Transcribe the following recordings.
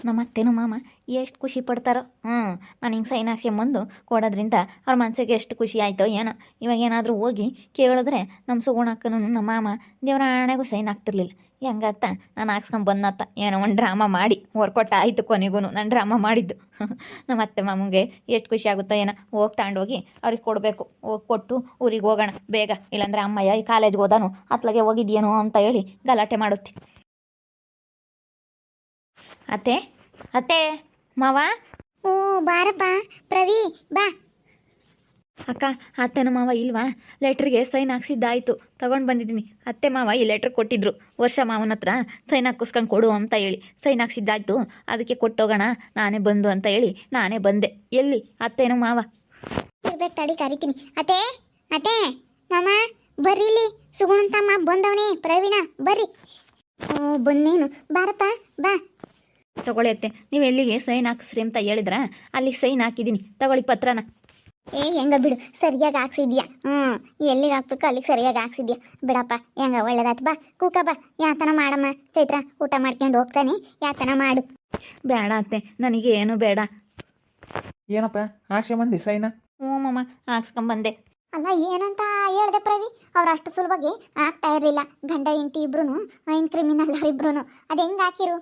ನಮ್ಮ ಅತ್ತೆನೂ ಮಾಮ ಎಷ್ಟು ಖುಷಿ ಪಡ್ತಾರೋ. ನಾನು ಹಿಂಗೆ ಸೈನ್ ಹಾಕ್ಸ್ಕೊಂಬಂದು ಕೊಡೋದ್ರಿಂದ ಅವ್ರ ಮನಸ್ಸಿಗೆ ಎಷ್ಟು ಖುಷಿ ಆಯಿತೋ ಏನೋ. ಇವಾಗ ಏನಾದರೂ ಹೋಗಿ ಕೇಳಿದ್ರೆ ನಮ್ಮ ಸುಗುಣಕ್ಕನೂ ನಮ್ಮ ಮಾಮ ದೇವ್ರ ಆಣೆಗೂ ಸೈನ್ ಹಾಕ್ತಿರ್ಲಿಲ್ಲ. ಹೆಂಗತ್ತ ನಾನು ಹಾಕ್ಸ್ಕೊಂಬಂದತ್ತ ಏನೋ ಒಂದು ಡ್ರಾಮಾ ಮಾಡಿ ವರ್ಕೌಟ್ ಆಯಿತು. ಕೊನೆಗೂ ನಾನು ಡ್ರಾಮಾ ಮಾಡಿದ್ದು ನಮ್ಮ ಅತ್ತೆ ಮಾಮಗೆ ಎಷ್ಟು ಖುಷಿ ಆಗುತ್ತೋ ಏನೋ. ಹೋಗಿ ತಗೊಂಡೋಗಿ ಅವ್ರಿಗೆ ಕೊಡಬೇಕು. ಹೋಗಿ ಕೊಟ್ಟು ಊರಿಗೆ ಹೋಗೋಣ ಬೇಗ, ಇಲ್ಲಾಂದ್ರೆ ಅಮ್ಮಯ್ಯ ಈ ಕಾಲೇಜ್ಗೆ ಹೋದಾನು ಅತ್ಲಾಗೆ ಹೋಗಿದ್ಯೇನೋ ಅಂತ ಹೇಳಿ ಗಲಾಟೆ ಮಾಡುತ್ತೆ. ಅತ್ತೆ ಅತ್ತೆ ಮಾವ. ಓ ಬಾರಪ್ಪ ಪ್ರವಿ ಬಾ. ಅಕ್ಕ ಅತ್ತೆನ ಮಾವ ಇಲ್ವಾ? ಲೆಟ್ರಿಗೆ ಸೈನ್ ಹಾಕ್ಸಿದ್ದಾಯಿತು, ತಗೊಂಡು ಬಂದಿದ್ದೀನಿ. ಅತ್ತೆ ಮಾವ ಈ ಲೆಟ್ರ್ ಕೊಟ್ಟಿದ್ರು, ವರ್ಷ ಮಾವನ ಹತ್ರ ಸೈನ್ ಹಾಕಿಸ್ಕೊಂಡು ಕೊಡು ಅಂತ ಹೇಳಿ. ಸೈನ್ ಹಾಕ್ಸಿದ್ದಾಯ್ತು, ಅದಕ್ಕೆ ಕೊಟ್ಟೋಗೋಣ ನಾನೇ ಬಂದು ಅಂತ ಹೇಳಿ ನಾನೇ ಬಂದೆ. ಎಲ್ಲಿ ಅತ್ತೇನು ಮಾವ? ಇರ್ಬೇಕು ತಡಿ ಕರಿತೀನಿ. ಅತ್ತೆ ಅತ್ತೆ ಮಾಮ ಬರ್ರಿ ಇಲ್ಲಿ, ಸುಗುಣಂತಮ್ಮ ಬಂದವನೇ. ಪ್ರವೀಣ ಬರ್ರಿ. ಓ ಬಂದೇನು, ಬಾರಪ್ಪ ಬಾ. ತಗೊಳ್ಳಿ ಅತ್ತೆ, ನೀವು ಎಲ್ಲಿಗೆ ಸೈನ್ ಹಾಕಿಸ್ರಿ ಅಂತ ಹೇಳಿದ್ರ ಅಲ್ಲಿಗೆ ಸೈನ್ ಹಾಕಿದ್ದೀನಿ, ತಗೊಳ್ಳಿ ಪತ್ರನ. ಹೆಂಗ ಬಿಡು, ಸರಿಯಾಗಿ ಹಾಕ್ಸಿದ್ಯಾ. ಎಲ್ಲಿಗೆ ಹಾಕ್ಬೇಕು ಅಲ್ಲಿಗೆ ಸರಿಯಾಗಿ ಹಾಕ್ಸಿದ್ಯಾ. ಬಿಡಪ್ಪ ಹೆಂಗ ಒಳ್ಳೇದಾಯ್ತು. ಬಾ ಕೂಕ ಬಾ, ಯಾತನ ಮಾಡಮ್ಮ. ಚೈತ್ರ ಊಟ ಮಾಡ್ಕೊಂಡು ಹೋಗ್ತಾನೆ, ಯಾತನ ಮಾಡು. ಬೇಡ ಅತ್ತೆ, ನನಗೆ ಏನು ಬೇಡ. ಏನಪ್ಪ ಆಶೆ ಮಂದಿ ಸೈನ? ಹ್ಞೂ ಮಾಮ, ಹಾಕ್ಸ್ಕೊಂಬಂದೆ. ಅಲ್ಲ ಏನಂತ ಹೇಳ್ದೆ ಪ್ರವಿ, ಅವ್ರು ಅಷ್ಟು ಸುಲಭವಾಗಿ ಆಗ್ತಾ ಇರಲಿಲ್ಲ. ಗಂಡ ಹೆಂಡತಿ ಇಬ್ರು ಐನ್ ಕ್ರಿಮಿನಲ್ ಇಬ್ರು. ಅದು ಹೆಂಗೆ ಹಾಕಿರು?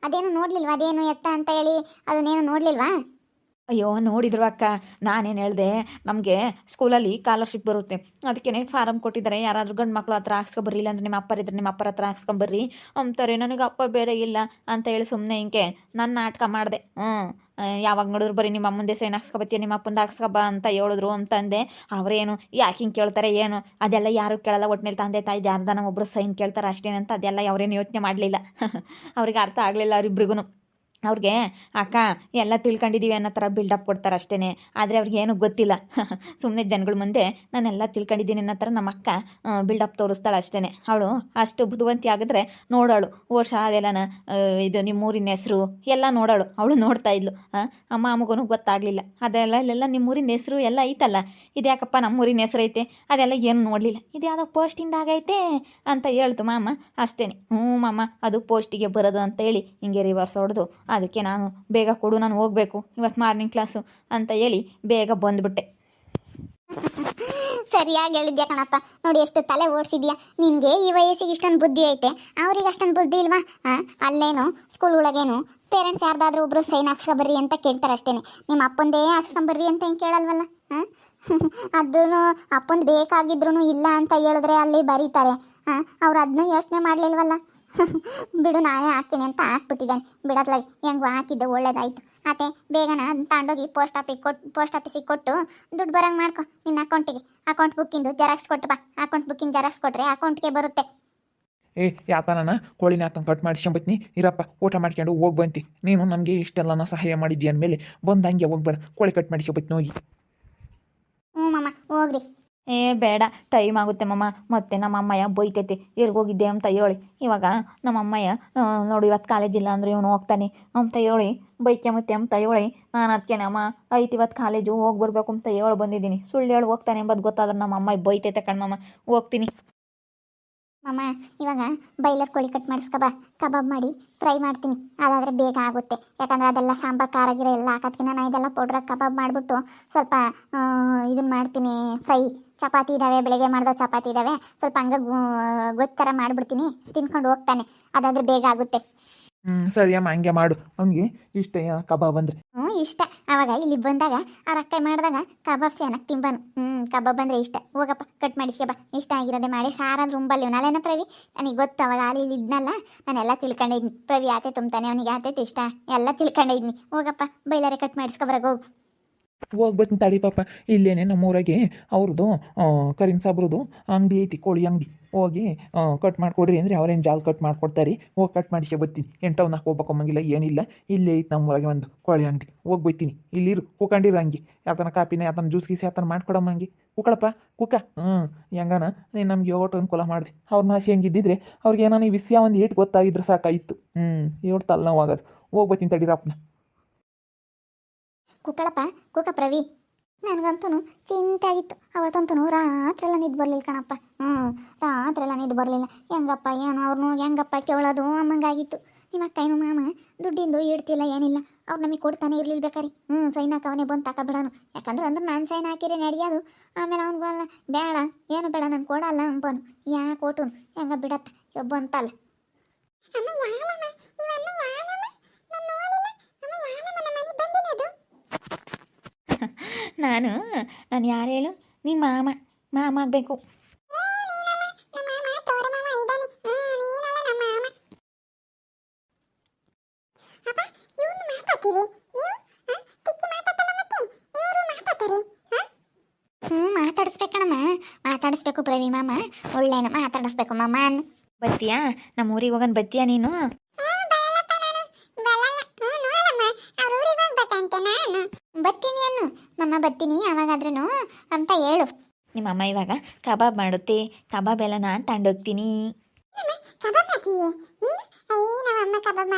ಅದೇನು ನೋಡ್ಲಿಲ್ವಾ? ಅದೇನು ಎತ್ತ ಅಂತ ಹೇಳಿ ಅದನ್ನೇನು ನೋಡ್ಲಿಲ್ವಾ? ಅಯ್ಯೋ ನೋಡಿದ್ರು ಅಕ್ಕ, ನಾನೇನು ಹೇಳಿದೆ, ನಮಗೆ ಸ್ಕೂಲಲ್ಲಿ ಸ್ಕಾಲರ್ಶಿಪ್ ಬರುತ್ತೆ, ಅದಕ್ಕೇ ಫಾರಮ್ ಕೊಟ್ಟಿದ್ದಾರೆ. ಯಾರಾದರೂ ಗಂಡು ಮಕ್ಕಳು ಹತ್ರ ಹಾಕ್ಸ್ಕೊಬರ್ರಿ, ಇಲ್ಲಾಂದ್ರೆ ನಿಮ್ಮ ಅಪ್ಪರಿದ್ರೆ ನಿಮ್ಮ ಅಪ್ಪರ ಹತ್ರ ಹಾಕ್ಸ್ಕೊಂಬರ್ರಿ ಅಂತಾರೆ. ನನಗೆ ಅಪ್ಪ ಬೇರೆ ಇಲ್ಲ ಅಂತ ಹೇಳಿ ಸುಮ್ಮನೆ ಹಿಂಗೆ ನಾನು ನಾಟಕ ಮಾಡಿದೆ. ಯಾವಾಗ ನೋಡಿದ್ರು ಬರೀ ನಿಮ್ಮ ಅಮ್ಮಂದೆ ಸೈನ್ ಹಾಕ್ಸ್ಕೊಬತ್ತೀಯ, ನಿಮ್ಮ ಅಪ್ಪಂದು ಹಾಕ್ಸ್ಕೊಬ ಅಂತ ಹೇಳಿದ್ರು ಅಂತಂದೆ. ಅವರೇನು ಯಾಕೆ ಹಿಂಗೆ ಕೇಳ್ತಾರೆ ಏನು, ಅದೆಲ್ಲ ಯಾರು ಕೇಳಲ್ಲ. ಒಟ್ಟಿನಲ್ಲಿ ತಂದೆ ತಾಯಿ ಯಾರ್ದಾನ ಒಬ್ಬರು ಸೈನ್ ಕೇಳ್ತಾರೆ ಅಷ್ಟೇನಂತ ಅದೆಲ್ಲ ಅವರೇನು ಯೋಚನೆ ಮಾಡಲಿಲ್ಲ. ಅವ್ರಿಗೆ ಅರ್ಥ ಆಗಲಿಲ್ಲ ಅವ್ರಿಬ್ರಿಗೂ. ಅವ್ರಿಗೆ ಅಕ್ಕ ಎಲ್ಲ ತಿಳ್ಕೊಂಡಿದ್ದೀವಿ ಅನ್ನೋ ಥರ ಬಿಲ್ಡಪ್ ಕೊಡ್ತಾರೆ ಅಷ್ಟೇ, ಆದರೆ ಅವ್ರಿಗೇನು ಗೊತ್ತಿಲ್ಲ. ಸುಮ್ಮನೆ ಜನಗಳ ಮುಂದೆ ನಾನೆಲ್ಲ ತಿಳ್ಕೊಂಡಿದ್ದೀನಿ ಅನ್ನೋ ಥರ ನಮ್ಮ ಅಕ್ಕ ಬಿಲ್ಡಪ್ ತೋರಿಸ್ತಾಳೆ ಅಷ್ಟೇ. ಅವಳು ಅಷ್ಟು ಬುದ್ಧಿವಂತಿ ಆಗಿದ್ರೆ ನೋಡೋಳು ವರ್ಷ ಅದೆಲ್ಲನ ಇದು ನಿಮ್ಮೂರಿನ ಹೆಸರು ಎಲ್ಲ ನೋಡೋಳು. ಅವಳು ನೋಡ್ತಾ ಇದ್ಲು. ಅಮ್ಮ ಅಮ್ಮಗೂ ಗೊತ್ತಾಗಲಿಲ್ಲ ಅದೆಲ್ಲ. ಇಲ್ಲೆಲ್ಲ ನಿಮ್ಮೂರಿನ ಹೆಸರು ಎಲ್ಲ ಐತಲ್ಲ, ಇದ್ಯಾಕಪ್ಪ ನಮ್ಮೂರಿನ ಹೆಸರು ಐತೆ ಅದೆಲ್ಲ ಏನು ನೋಡಲಿಲ್ಲ. ಇದು ಯಾವುದೋ ಪೋಸ್ಟಿಂದ ಆಗೈತೆ ಅಂತ ಹೇಳ್ತು ಮಾಮ ಅಷ್ಟೇ. ಮಾಮ ಅದು ಪೋಸ್ಟಿಗೆ ಬರೋದು ಅಂತೇಳಿ ಹಿಂಗೆ ರಿವರ್ಸ್ ಹೊಡೆದು, ಅದಕ್ಕೆ ನಾನು ಬೇಗ ಕೊಡು, ನಾನು ಹೋಗಬೇಕು ಇವತ್ತು ಮಾರ್ನಿಂಗ್ ಕ್ಲಾಸು ಅಂತ ಹೇಳಿ ಬೇಗ ಬಂದುಬಿಟ್ಟೆ. ಸರಿಯಾಗಿ ಹೇಳಿದ್ಯಾ ಕಣಪ್ಪ. ನೋಡಿ ಎಷ್ಟು ತಲೆ ಓಡಿಸಿದ್ಯಾ. ನಿನಗೆ ಈ ವಯಸ್ಸಿಗೆ ಇಷ್ಟೊಂದು ಬುದ್ಧಿ ಐತೆ, ಅವ್ರಿಗೆ ಅಷ್ಟೊಂದು ಬುದ್ಧಿ ಇಲ್ವಾ? ಅಲ್ಲೇನು ಸ್ಕೂಲ್ ಒಳಗೇನು ಪೇರೆಂಟ್ಸ್ ಯಾರ್ದಾದ್ರೂ ಒಬ್ರು ಸೈನ್ ಹಾಕ್ಸ್ಕೊಬರ್ರಿ ಅಂತ ಕೇಳ್ತಾರೆ ಅಷ್ಟೇ. ನಿಮ್ಮ ಅಪ್ಪಂದೇ ಹಾಕ್ಸ್ಕೊಂಬರ್ರಿ ಅಂತ ಹೆಂಗೆ ಕೇಳಲ್ವಲ್ಲ? ಅದೂ ಅಪ್ಪಂದು ಬೇಕಾಗಿದ್ರು ಇಲ್ಲ ಅಂತ ಹೇಳಿದ್ರೆ ಅಲ್ಲಿ ಬರೀತಾರೆ. ಅವ್ರು ಅದನ್ನೂ ಯೋಚನೆ ಮಾಡಲಿಲ್ವಲ್ಲ. ಬಿಡು, ನಾನೇ ಹಾಕ್ತೀನಿ ಅಂತ ಹಾಕ್ಬಿಟ್ಟಿದ್ದಾನೆ. ಬಿಡತ್ಲಾಗಿ ಹೆಂಗೆ ಹಾಕಿದ್ದೆ ಒಳ್ಳೇದಾಯ್ತು. ಅತ್ತೆ ಬೇಗನ ತಗೊಂಡೋಗಿ ಪೋಸ್ಟ್ ಆಫೀಸಿಗೆ ಕೊಟ್ಟು ದುಡ್ಡು ಬರಂಗೆ ಮಾಡ್ಕೊ ನಿನ್ನ ಅಕೌಂಟಿಗೆ. ಅಕೌಂಟ್ ಬುಕ್ಕಿಂದು ಜೆರಾಕ್ಸ್ ಕೊಟ್ಟು ಬಾ. ಅಕೌಂಟ್ ಬುಕ್ಕಿಂಗ್ ಜೆರಾಕ್ಸ್ ಕೊಟ್ಟರೆ ಅಕೌಂಟ್ಗೆ ಬರುತ್ತೆ. ಯಾತನ ಕೋಳಿನ ಆತನ ಕಟ್ ಮಾಡಿಸ್ಕೊಂಬತ್ನಿ. ಇರಪ್ಪ ಊಟ ಮಾಡ್ಕೊಂಡು ಹೋಗಿ ಬಂತಿ. ನೀನು ನನಗೆ ಇಷ್ಟೆಲ್ಲನ ಸಹಾಯ ಮಾಡಿದ್ದಿ ಅಂದಮೇಲೆ ಬಂದಂಗೆ ಹೋಗ್ಬೇಡ, ಕೋಳಿ ಕಟ್ ಮಾಡಿಸ್ಕೊಂಬತ್ನಿ ಹೋಗಿ. ಮಾಮ ಹೋಗ್ರಿ. ಬೇಡ, ಟೈಮ್ ಆಗುತ್ತೆ ಮಮ್ಮ, ಮತ್ತೆ ನಮ್ಮ ಅಮ್ಮಯ್ಯ ಬೈತೈತೆ ಎಲ್ಗೋಗಿದ್ದೆ ಅಂತ ಹೇಳಿ. ಇವಾಗ ನಮ್ಮ ಅಮ್ಮಯ್ಯ ನೋಡಿ ಇವತ್ತು ಕಾಲೇಜಿಲ್ಲ ಅಂದರೆ ಇವನು ಹೋಗ್ತಾನೆ ಅಂತ ಹೇಳಿ ಬೈಕ್ಯಮತ್ತೆ ಅಂತ ಹೇಳಿ ನಾನು ಅದಕ್ಕೆ ಅಮ್ಮ ಐತಿ ಇವತ್ತು ಕಾಲೇಜು ಹೋಗಿ ಬರಬೇಕು ಅಂತ ಹೇಳಿ ಬಂದಿದ್ದೀನಿ. ಸುಳ್ಳು ಹೇಳಿ ಹೋಗ್ತಾನೆ ಎಂಬುದು ಗೊತ್ತಾದ್ರೆ ನಮ್ಮ ಅಮ್ಮ ಬೈತೈತೆ ಕಣ್ಮಮ್ಮ. ಹೋಗ್ತೀನಿ ಮಾಮ. ಇವಾಗ ಬೈಲರ್ ಕೋಳಿ ಕಟ್ ಮಾಡಿಸ್ಕೊಬ, ಕಬಾಬ್ ಮಾಡಿ ಫ್ರೈ ಮಾಡ್ತೀನಿ. ಅದಾದರೆ ಬೇಗ ಆಗುತ್ತೆ. ಯಾಕಂದರೆ ಅದೆಲ್ಲ ಸಾಂಬಾರು ಖಾರ ಗಿರ ಎಲ್ಲ ಹಾಕೋದ್ಕಿಂತ ನಾನು ಇದೆಲ್ಲ ಪೌಡ್ರಾಗಿ ಕಬಾಬ್ ಮಾಡಿಬಿಟ್ಟು ಸ್ವಲ್ಪ ಇದನ್ನು ಮಾಡ್ತೀನಿ ಫ್ರೈ. ಚಪಾತಿ ಇದ್ದಾವೆ, ಬೆಳಗ್ಗೆ ಮಾಡಿದ ಚಪಾತಿ ಇದ್ದಾವೆ, ಸ್ವಲ್ಪ ಹಂಗೆ ಗೊತ್ತು ಥರ ಮಾಡಿಬಿಡ್ತೀನಿ, ತಿನ್ಕೊಂಡು ಹೋಗ್ತಾನೆ. ಅದಾದರೆ ಬೇಗ ಆಗುತ್ತೆ. ಸರಿ ಅಮ್ಮ, ಹಂಗೆ ಮಾಡು. ಅವನಿಗೆ ಇಷ್ಟ ಕಬಾಬ್ ಅಂದರೆ ಇಷ್ಟ. ಆವಾಗ ಇಲ್ಲಿ ಬಂದಾಗ ಅವ್ರ ಅಕ್ಕ ಮಾಡಿದಾಗ ಕಬಾಬ್ ಸೇನಕ್ಕೆ ತಿಂಬಾನು. ಕಬಾಬ್ ಅಂದರೆ ಇಷ್ಟ. ಹೋಗಪ್ಪ ಕಟ್ ಮಾಡಿಸ್ಕೊಬ. ಇಷ್ಟ ಆಗಿರೋದೆ ಮಾಡಿ ಸಾರಾದ ರುಂಬಲ್ಲಿ ಇವನಲ್ಲೇನ ಪ್ರವಿ, ನನಗೆ ಗೊತ್ತು. ಅವಾಗ ಅಲ್ಲಿ ಇಲ್ಲಿ ಇದ್ನಲ್ಲ, ನಾನೆಲ್ಲ ತಿಳ್ಕೊಂಡಿದ್ನಿ. ಪ್ರವಿ ಆತೆ ತುಂಬ್ತಾನೆ, ಅವನಿಗೆ ಆತೈತೆ ಇಷ್ಟ, ಎಲ್ಲ ತಿಳ್ಕೊಂಡಿದ್ನಿ. ಹೋಗಪ್ಪ ಬೈಲಾರೆ ಕಟ್ ಮಾಡಿಸ್ಕೊಬರಾಗ ಹೋಗು. ಹೋಗ್ಬತ್ತೀನಿ ತಡಿ ಪಾಪ. ಇಲ್ಲೇನೆ ನಮ್ಮೂರಾಗೆ ಅವ್ರದ್ದು ಕರೀಂ ಸಾಬ್ರದ್ದು ಅಂಗಡಿ ಐತಿ, ಕೋಳಿ ಅಂಗಡಿ. ಹೋಗಿ ಕಟ್ ಮಾಡಿಕೊಡ್ರಿ ಅಂದರೆ ಅವ್ರೇನು ಜಾಲ್ ಕಟ್ ಮಾಡಿಕೊಡ್ತಾರೆ. ಹೋಗಿ ಕಟ್ ಮಾಡಿಸ್ಕೊಬತ್ತೀನಿ. ಎಂಟವ್ನಾಗ ಹೋಗ್ಬೇಕಂಬಂಗಿಲ್ಲ ಏನಿಲ್ಲ. ಇಲ್ಲೇ ಐತಿ ನಮ್ಮೂರಾಗೆ ಒಂದು ಕೋಳಿ ಅಂಗಡಿ. ಹೋಗ್ಬತ್ತೀನಿ. ಇಲ್ಲಿರು ಕೂಕೊಂಡಿರು ಹಂಗೆ. ಯಾತನ ಕಾಪಿನ ಯಾತನ ಜ್ಯೂಸ್ ಗೀಸ್ ಯಾತನ ಮಾಡ್ಕೊಡಮ್ಮ ಹಂಗೆ. ಕೂಕಳಪ್ಪ ಕೂಕ. ಹೆಂಗಾನ ನೀನು ನಮ್ಗೆ ಯೋಗಟ್ಟು ಅನುಕೂಲ ಮಾಡಿದೆ. ಅವ್ರನ್ನ ಹಸಿ ಹೆಂಗಿದ್ದಿದ್ರೆ ಅವ್ರಿಗೆ ಏನೋ ಈ ವಿಷಯ ಒಂದು ಏಟು ಗೊತ್ತಾಗಿದ್ರೆ ಸಾಕಾಯಿತು. ಏಟು ತಲ್ಲ ನಾವು ಆಗೋದು. ಹೋಗ್ಬತ್ತೀನಿ ತಡೀರಪ್ಪನ. ಕುಕ್ಕಳಪ್ಪ ಕೂಕ ಪ್ರವಿ. ನನಗಂತೂ ಚಿಂತೆ ಆಗಿತ್ತು ಅವತ್ತಂತೂ. ರಾತ್ರೆಲ್ಲ ನಿದ್ದು ಬರಲಿಲ್ಲ ಕಣಪ್ಪ. ರಾತ್ರೆಲ್ಲ ನಿದ್ದು ಬರಲಿಲ್ಲ. ಹೆಂಗಪ್ಪ ಏನು ಅವ್ರನ್ನೂ ಹೆಂಗಪ್ಪ ಕೇಳೋದು ಅಮ್ಮಂಗಾಗಿತ್ತು. ನಿಮ್ಮ ಅಕ್ಕಯ್ಯನು ಮಾಮ ದುಡ್ಡಿಂದು ಇಡ್ತಿಲ್ಲ ಏನಿಲ್ಲ ಅವ್ರು ನಮಗೆ ಕೊಡ್ತಾನೆ ಇರ್ಲಿಲ್ಲ ಬೇಕಾರಿ ಸೈನ್ ಹಾಕವನೇ ಬಂದು ತಗೊಬಿಡೋನು ಯಾಕಂದ್ರೆ ಅಂದ್ರೆ ನಾನು ಸೈನ್ ಹಾಕಿರಿ ನಡೆಯೋದು ಆಮೇಲೆ ಅವ್ನಿಗಲ್ಲ ಬೇಡ ಏನು ಬೇಡ ನಾನು ಕೊಡಲ್ಲ ಅಂಬನು ಯಾಕೆ ಕೊಟ್ಟು ಹೆಂಗ ಬಿಡತ್ತ ಬಂತಲ್ಲ ನಾನು ಯಾರು ಹೇಳು ನಿಮ್ಮ ಮಾಮ ಆಗಬೇಕು. ಮಾತಾಡಿಸ್ಬೇಕಣಮ್ಮ, ಮಾತಾಡಿಸ್ಬೇಕು ಪ್ರವಿ ಮಾಮ, ಒಳ್ಳೆನ ಮಾತಾಡಿಸ್ಬೇಕು ಮಾಮ. ಬತ್ತೀಯಾ ನಮ್ಮ ಊರಿಗೆ ಹೋಗೋಣ, ಬತ್ತೀಯಾ ನೀನು? ಬತ್ತೀನಿ ಅನ್ನು ಮಮ್ಮ, ಬತ್ತೀನಿ ಯಾವಾಗಾದ್ರೂ ಅಂತ ಹೇಳು. ನಿಮ್ಮಮ್ಮ ಇವಾಗ ಕಬಾಬ್ ಮಾಡುತ್ತೆ, ಕಬಾಬ್ ಎಲ್ಲ ನಾನು ತಗೊಂಡೋಗ್ತೀನಿ.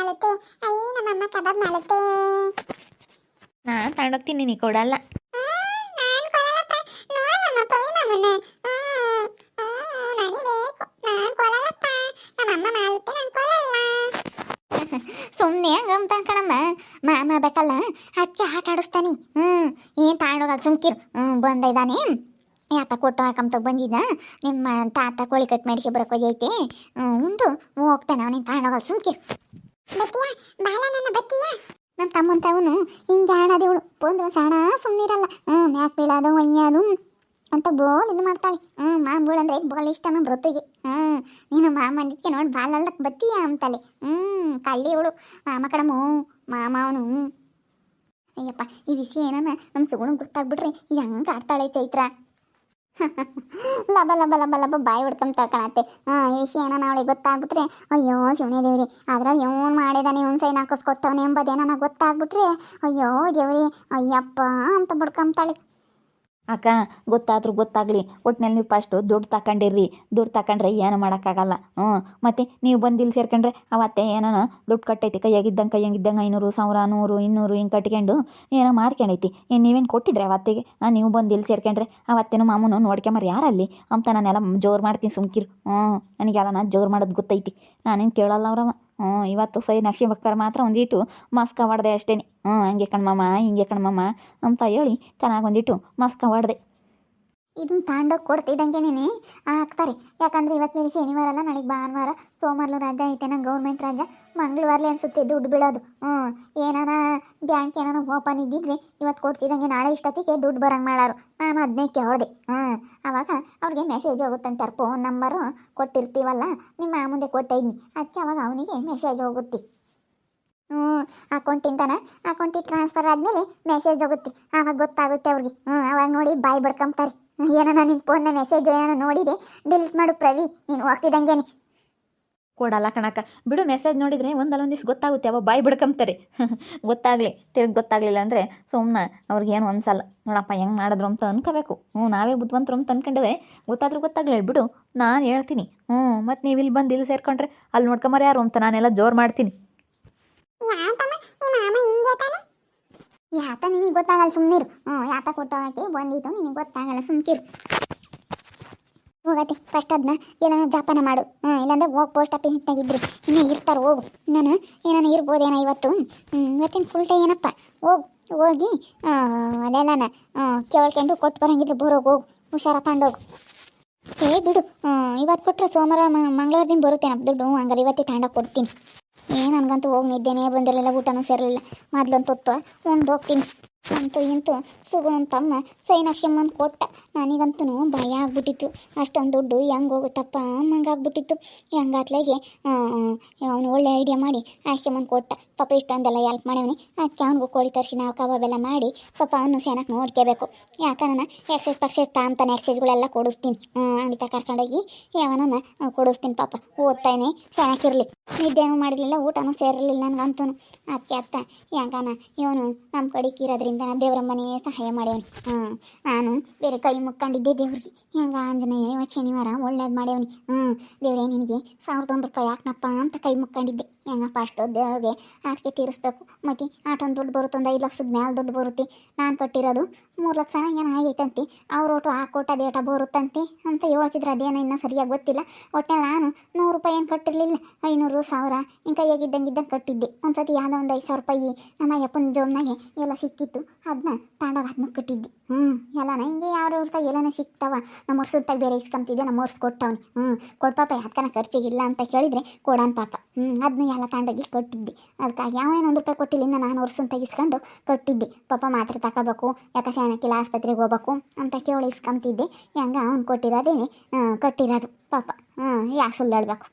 ನಾನು ತಗೊಂಡೋಗ್ತೀನಿ, ನೀ ಕೊಡಲ್ಲ. ಸುಮ್ಮನೆ ಹಂಗಂತ ಕಣಮ್ಮ, ಮಾಮ ಬೇಕಲ್ಲ ಹಚ್ಚಿ ಆಟ ಆಡಿಸ್ತಾನೆ. ಏನು ತಗೊಂಡೋಗಲ್ಲ ಸುಮ್ಕಿರು. ಬಂದಿದ್ದಾನೆ ಯಾತ ಕೊಟ್ಟು ಹಾಕಂತ ಬಂದಿದ್ದ, ನಿಮ್ಮ ತಾತ ಕೋಳಿ ಕಟ್ ಮಾಡಿಸಿ ಬರಕ್ಕೆ ಹೋಗೈತೆ, ಉಂಡು ಹೋಗ್ತಾನೆ. ಅವನಿಗೆ ತಗೊಂಡೋಗಲ್ಲ ಸುಮ್ಕಿರು. ನನ್ನ ತಮ್ಮನ ತಾವನು ಹಿಂಗೆ ಆಡೋದೇವಳು ಬಂದ್ರೆ ಸಾಣ ಸುಮ್ಮನಿರಲ್ಲ. ಮ್ಯಾಕ್ ಬೀಳೋದು ಒಯ್ಯೋದು ಅಂತ ಬೋಲ್ ಇದು ಮಾಡ್ತಾಳೆ. ಮಾಂಬೂಳು ಅಂದರೆ ಬೋಲ್ ಇಷ್ಟ ನಮ್ಮ ಬ್ರೊತ್ತಿಗೆ. ನೀನು ಮಾಮಂದಿಕ್ಕೆ ನೋಡಿ ಬಾಲಲ್ಲಕ್ಕೆ ಬತ್ತೀಯ ಅಂತಾಳೆ. ಕಳ್ಳಿ ಇವಳು ಮಾಮ ಕಡಮು ಮಾಮ ಅವನು. ಅಯ್ಯಪ್ಪ, ಈ ವಿಷಯ ಏನಾನ ನಮ್ಮ ಸುಗುಣ ಗೊತ್ತಾಗ್ಬಿಟ್ರೆ ಹೆಂಗೆ ಆಡ್ತಾಳೆ ಚೈತ್ರ. ಲಬ ಲಬ ಲಬ ಲಬ ಬಾಯಿ ಹೊಡ್ಕೊಂತ ಕಾಣತ್ತೆ. ಈ ವಿಷಯ ಏನೋ ಅವಳಿಗೆ ಗೊತ್ತಾಗ್ಬಿಟ್ರೆ ಅಯ್ಯೋ ಶಿವನೇ ದೇವ್ರಿ, ಅದ್ರಾಗ ಇವನು ಮಾಡಿದಾನೆ, ಇವನು ಸೈನ್ ಹಾಕಿಸ್ಕೊಟ್ಟವನೆ ಎಂಬುದೇನ ಗೊತ್ತಾಗ್ಬಿಟ್ರೆ ಅಯ್ಯೋ ದೇವ್ರಿ ಅಯ್ಯಪ್ಪ ಅಂತ ಬಡ್ಕೊಂತಾಳೆ. ಅಕ್ಕ, ಗೊತ್ತಾದ್ರೂ ಗೊತ್ತಾಗಲಿ, ಒಟ್ಟಿನಲ್ಲಿ ನೀವು ಫಸ್ಟು ದುಡ್ಡು ತಗೊಂಡಿರ್ರಿ. ದುಡ್ಡು ತಗೊಂಡ್ರೆ ಏನು ಮಾಡೋಕ್ಕಾಗಲ್ಲ. ಮತ್ತು ನೀವು ಬಂದು ಇಲ್ಲಿ ಸೇರ್ಕೊಂಡ್ರೆ ಅವತ್ತೇ ಏನೋ ದುಡ್ಡು ಕಟ್ಟೈತಿ, ಕೈಯಾಗಿದ್ದಂಗೆ 500 1000 100 200 ಹಿಂಗೆ ಕಟ್ಕೊಂಡು ಏನೋ ಮಾಡ್ಕೊಂಡೈತಿ. ನೀವೇನು ಕೊಟ್ಟಿದ್ರೆ ಅವತ್ತಿಗೆ? ನೀವು ಬಂದು ಇಲ್ಲಿ ಸೇರ್ಕೊಂಡ್ರೆ ಅವತ್ತೇನು ಮಾಮೂನು ನೋಡ್ಕೊಂಬರಿ ಯಾರಲ್ಲಿ ಅಂತ ನಾನೆಲ್ಲ ಜೋರು ಮಾಡ್ತೀನಿ ಸುಮ್ಕಿರು. ನನಗೆಲ್ಲ ನಾನು ಜೋರು ಮಾಡೋದು ಗೊತ್ತೈತಿ, ನಾನೇನು ಕೇಳಲ್ಲ ಅವ್ರವ. ಇವತ್ತು ಸೈನ್ ಹಾಕ್ಸ್ಕೊಬೇಕಾರೆ ಮಾತ್ರ ಒಂದಿಟ್ಟು ಮಸ್ಕ ಹೊಡೆದೆ ಅಷ್ಟೇ. ಹಂಗೆ ಕಣ್ಮಮ್ಮ ಹಿಂಗೆ ಕಣ್ಮಮ್ಮ ಅಂತ ಹೇಳಿ ಚೆನ್ನಾಗಿ ಒಂದಿಟ್ಟು ಮಸ್ಕ ಹೊಡೆದೆ. ಇದನ್ನ ತಾಂಡೋಗಿ ಕೊಡ್ತಿದ್ದಂಗೆನೇ ಹಾಕ್ತಾರೆ. ಯಾಕಂದರೆ ಇವತ್ತು ಮೇಲೆ ಶನಿವಾರ ಅಲ್ಲ, ನಾಳೆಗೆ ಭಾನುವಾರ, ಸೋಮವಾರಲೂ ರಜೆ ಐತೆ, ನಂಗೆ ಗೌರ್ಮೆಂಟ್ ರಜೆ. ಮಂಗಳವಾರಲೇ ಅನಿಸುತ್ತೆ ದುಡ್ಡು ಬೀಳೋದು. ಏನಾನ ಬ್ಯಾಂಕ್ ಏನಾನ ಓಪನ್ ಇದ್ದಿದ್ರೆ ಇವತ್ತು ಕೊಡ್ತಿದ್ದಂಗೆ ನಾಳೆ ಇಷ್ಟೊತ್ತಿಗೆ ದುಡ್ಡು ಬರಂಗೆ ಮಾಡೋರು. ನಾನು 15 ಕೇಳಿದೆ. ಆವಾಗ ಅವ್ರಿಗೆ ಮೆಸೇಜ್ ಹೋಗುತ್ತಂತೆ, ಫೋನ್ ನಂಬರು ಕೊಟ್ಟಿರ್ತೀವಲ್ಲ ನಿಮ್ಮ ಮುಂದೆ ಕೊಟ್ಟಿದ್ನಿ, ಅದಕ್ಕೆ ಅವಾಗ ಅವನಿಗೆ ಮೆಸೇಜ್ ಹೋಗುತ್ತೆ. ಅಕೌಂಟಿಂದನ ಅಕೌಂಟಿಗೆ ಟ್ರಾನ್ಸ್ಫರ್ ಆದಮೇಲೆ ಮೆಸೇಜ್ ಹೋಗುತ್ತೆ. ಆವಾಗ ಗೊತ್ತಾಗುತ್ತೆ ಅವ್ರಿಗೆ. ಅವಾಗ ನೋಡಿ ಬಾಯಿ ಬಡ್ಕೊಂತಾರೆ. ಏನೋ ನಿನ್ನ ಫೋನ್ನ ಮೆಸೇಜ್ ಏನೋ ನೋಡಿದೆ, ಡಿಲೀಟ್ ಮಾಡು ಪ್ರವಿ, ನೀನು ಹೋಗ್ತಿದ್ದಂಗೆನೆ. ಕೊಡಲ್ಲ ಕಣಕ್ಕ, ಬಿಡು. ಮೆಸೇಜ್ ನೋಡಿದರೆ ಒಂದಲ್ಲ ಒಂದು ದಿವ್ಸ ಗೊತ್ತಾಗುತ್ತೆ, ಅವ ಬಾಯಿ ಬಿಡ್ಕೊಂತಾರೆ. ಗೊತ್ತಾಗಲಿ, ತಿರ್ಗಿ ಗೊತ್ತಾಗಲಿಲ್ಲ ಅಂದರೆ ಸುಮ್ಮನೆ ಅವ್ರಿಗೇನು ಅನ್ಸಲ್ಲ. ನೋಡಪ್ಪ ಹೆಂಗೆ ಮಾಡಿದ್ರು ಅಂತ ಅನ್ಕೋಬೇಕು. ನಾವೇ ಬುದ್ಧಿವಂತರು ಅಂತ ಅನ್ಕೊಂಡವೆ. ಗೊತ್ತಾದ್ರೂ ಗೊತ್ತಾಗಲಿ ಬಿಡು, ನಾನು ಹೇಳ್ತೀನಿ. ಮತ್ತು ನೀವು ಇಲ್ಲಿ ಬಂದು ಇಲ್ಲಿ ಸೇರ್ಕೊಂಡ್ರೆ ಅಲ್ಲಿ ನೋಡ್ಕೊಂಬಾರ ಯಾರು ಅಂತ ನಾನೆಲ್ಲ ಜೋರು ಮಾಡ್ತೀನಿ. ಯಾತ ನಿನಗೆ ಗೊತ್ತಾಗಲ್ಲ ಸುಮ್ಮನಿರು. ಯಾತ ಕೊಟ್ಟು ಹಾಕಿ ಬಂದಿತ್ತು ನಿನಗೆ ಗೊತ್ತಾಗಲ್ಲ ಸುಮ್ಕಿರು. ಹೋಗತ್ತೆ ಫಸ್ಟ್ ಅದನ್ನ ಎಲ್ಲಾನ ಜಪಾನ ಮಾಡು. ಇಲ್ಲಾಂದ್ರೆ ಹೋಗಿ ಪೋಸ್ಟ್ ಆಫೀಸ್ನಾಗಿದ್ರು ಇನ್ನೂ ಇರ್ತಾರೆ. ಹೋಗು, ನಾನು ಏನಾನ ಇರ್ಬೋದೇನೋ ಇವತ್ತು. ಇವತ್ತಿನ ಫುಲ್ ಡೇ ಏನಪ್ಪ. ಹೋಗಿ ಅಲ್ಲೆಲ್ಲನ ಕೇಳ್ಕೊಂಡು ಕೊಟ್ಟು ಬರೋಂಗಿದ್ರೆ ಹೋಗು, ಹುಷಾರ ತಗೊಂಡೋಗು. ಬಿಡು, ಇವತ್ತು ಕೊಟ್ಟರೆ ಸೋಮವಾರ ಮಂಗಳವಾರದಿಂದ ಬರುತ್ತೆ ನಮ್ಮ ದುಡ್ಡು. ಹಂಗಾರೆ ಇವತ್ತೇ ತಗೊಂಡೋಗಿ ಕೊಡ್ತೀನಿ. ನನಗಂತೂ ಹೋಗಿ ನಿದ್ದೆನೇ ಬಂದಿರಲಿಲ್ಲ, ಊಟನೂ ಸೇರಲಿಲ್ಲ. ಮೊದಲೊಂದು ಹೊತ್ತು ಉಂಡು ಹೋಗ್ತೀನಿ. ಅಂತೂ ಇಂತೂ ಸುಗುಣನ ತಮ್ಮ ಸೈನ್ ಹಾಕ್ಸ್ಕೊಂಬಂದು ಕೊಟ್ಟ. ನನಗಂತೂ ಭಯ ಆಗ್ಬಿಟ್ಟಿತ್ತು. ಅಷ್ಟೊಂದು ದುಡ್ಡು ಹೆಂಗೆ ಹೋಗುತ್ತಪ್ಪ ಹಂಗಾಗ್ಬಿಟ್ಟಿತ್ತು. ಹೆಂಗಾತ್ಲಾಗೆ ಅವನು ಒಳ್ಳೆ ಐಡಿಯಾ ಮಾಡಿ ಹಾಕ್ಸ್ಕೊಂಬಂದು ಕೊಟ್ಟ. ಪಾಪ ಇಷ್ಟೊಂದೆಲ್ಲ ಹೆಲ್ಪ್ ಮಾಡ್ಯವನಿ. ಅದಕ್ಕೆ ಅವ್ನಿಗೂ ಕೋಳಿ ತರಿಸಿ ನಾವು ಕಬಾಬೆಲ್ಲ ಮಾಡಿ ಪಾಪ ಅವನು ಚೆನ್ನಾಗಿ ನೋಡ್ಕೋಬೇಕು. ಯಾಕಂದ್ರೆ ಎಕ್ಸೈಸ್ ಪಕ್ಸೈಸ್ ತಾಂತಾನೆ ಎಕ್ಸೈಸ್ಗಳೆಲ್ಲ ಕೊಡಿಸ್ತೀನಿ. ಅಂಗಡಿ ಕರ್ಕೊಂಡೋಗಿ ಯಾವನ ಕೊಡಿಸ್ತೀನಿ. ಪಾಪ ಓದ್ತಾನೆ ಚೆನ್ನಾಗಿರಲಿ. ನಿದ್ದೆನೂ ಮಾಡಿರಲಿಲ್ಲ, ಊಟನೂ ಸೇರಿರಲಿಲ್ಲ ನನಗಂತೂ. ಅದಕ್ಕೆ ಅತ್ತ ಯಾಕನ ಇವನು ನಮ್ಮ ಕಡೆಗೆ ಇರೋದ್ರಿಂದ ದೇವರಮ್ಮನೇ ಸಹಾಯ ಮಾಡ್ಯವನಿ. ನಾನು ಬೇರೆ ಕೈ ಮುಕ್ಕೊಂಡಿದ್ದೆ ದೇವ್ರಿಗೆ. ಹೆಂಗ ಆಂಜನೇಯ ಇವತ್ತು ಶನಿವಾರ ಒಳ್ಳೇದು ಮಾಡ್ಯವನಿ. ದೇವರೇ ನಿನಗೆ 1001 ರೂಪಾಯಿ ಯಾಕನಪ್ಪ ಅಂತ ಕೈ ಮುಕ್ಕೊಂಡಿದ್ದೆ. ಹೆಂಗಪ್ಪ ಅಷ್ಟು ದೇವ್ರಿಗೆ ಆಟಿಕೆ ತೀರಿಸ್ಬೇಕು ಮತ್ತು ಆಟೊಂದು ದುಡ್ಡು ಬರುತ್ತೆ, ಒಂದು 5 ಲಕ್ಷದ ಮ್ಯಾಲೆ ದುಡ್ಡು ಬರುತ್ತೆ. ನಾನು ಕಟ್ಟಿರೋದು 3 ಲಕ್ಷನ ಏನೋ ಆಗೈತಂತೆ. ಅವ್ರ ಒಟ್ಟು ಆ ಕೋಟ ಅದೇಟ ಬರುತ್ತಂತೆ ಅಂತ ಹೇಳ್ತಿದ್ರು. ಅದೇನೋ ಇನ್ನೂ ಸರಿಯಾಗಿ ಗೊತ್ತಿಲ್ಲ. ಒಟ್ಟೆ ನಾನು 100 ರೂಪಾಯಿ ಏನು ಕಟ್ಟಿರಲಿಲ್ಲ, 500 1000 ಹಿಂಗೆ ಕೈಯಾಗಿದ್ದಂಗೆ ಕಟ್ಟಿದ್ದೆ. ಒಂದು ಸತಿ ಯಾವುದೋ ಒಂದು 5,000 ರೂಪಾಯಿ ನಮ್ಮ ಯಪ್ಪನ ಜೋಬ್ನಾಗೆ ಎಲ್ಲ ಸಿಕ್ಕಿತ್ತು, ಅದನ್ನ ತಾಂಡಾಗ ಅದನ್ನ ಕಟ್ಟಿದ್ದೆ. ಎಲ್ಲನ ಹಿಂಗೆ ಯಾರು ಇರ್ತಾಗ ಎಲ್ಲನೇ ಸಿಗ್ತಾವ. ನಮ್ಮ ವರ್ಷದಾಗ ಬೇರೆ ಇಸ್ಕೊಂತಿದ್ದೆ, ನಮ್ಮ ವರ್ಷ ಕೊಟ್ಟವನಿ. ಕೊಡು ಪಾಪ, ಯಾಕನ ಖರ್ಚಿಗಿಲ್ಲ ಅಂತ ಕೇಳಿದರೆ ಕೊಡೋಣ ಪಾಪ. ಅದನ್ನ ಎಲ್ಲ ತಾಂಡಾಗಿ ಕಟ್ಟಿದ್ದೆ. ಅದಕ್ಕಾಗಿ ಅವನೇನು 1 ರೂಪಾಯಿ ಕೊಟ್ಟಿಲ್ಲ, ಇನ್ನು ನಾನು ವರ್ಷ ತೆಗಿಸ್ಕೊಂಡು ಕಟ್ಟಿದ್ದೆ. ಪಾಪ ಮಾತ್ರೆ ತಗೋಬೇಕು, ಯಾಕೆ ಸ್ಯಾನಕ್ಕಿಲ್ಲ ಆಸ್ಪತ್ರೆಗೆ ಹೋಗ್ಬೇಕು ಅಂತ ಕೇಳಿ ಇಸ್ಕೊಂತಿದ್ದೆ. ಹೆಂಗೆ ಅವ್ನು ಕೊಟ್ಟಿರೋದೇನೆ ಕಟ್ಟಿರೋದು ಪಾಪ. ಯಾಕೆ ಸುಳ್ಳು ಹೇಳ್ಬೇಕು.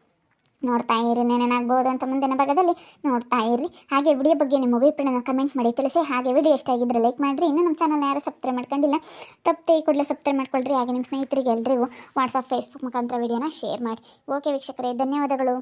ನೋಡ್ತಾ ಇರಿ, ಏನೇನಾಗ್ಬೋದು ಅಂತ ಮುಂದಿನ ಭಾಗದಲ್ಲಿ ನೋಡ್ತಾ ಇರ್ರಿ. ಹಾಗೆ ವಿಡಿಯೋ ಬಗ್ಗೆ ನಿಮ್ಮ ಅಭಿಪ್ರಾಯನ ಕಮೆಂಟ್ ಮಾಡಿ ತಿಳಿಸಿ. ಹಾಗೆ ವಿಡಿಯೋ ಇಷ್ಟ ಆಗಿದ್ದರೆ ಲೈಕ್ ಮಾಡಿರಿ. ಇನ್ನೂ ನಮ್ಮ ಚಾನಲ್ನ ಯಾರು ಸಬ್ಸ್ಕ್ರೈಬ್ ಮಾಡ್ಕೊಂಡಿಲ್ಲ, ತಪ್ಪದೆ ಕೂಡಲೇ ಸಬ್ಸ್ಕ್ರೈಬ್ ಮಾಡ್ಕೊಳ್ರಿ. ಹಾಗೆ ನಿಮ್ಮ ಸ್ನೇಹಿತರಿಗೆ ಎಲ್ರಿಗೂ ವಾಟ್ಸಪ್ ಫೇಸ್ಬುಕ್ ಮುಖಾಂತರ ವಿಡಿಯೋನ ಶೇರ್ ಮಾಡಿ. ಓಕೆ ವೀಕ್ಷಕರೇ, ಧನ್ಯವಾದಗಳು.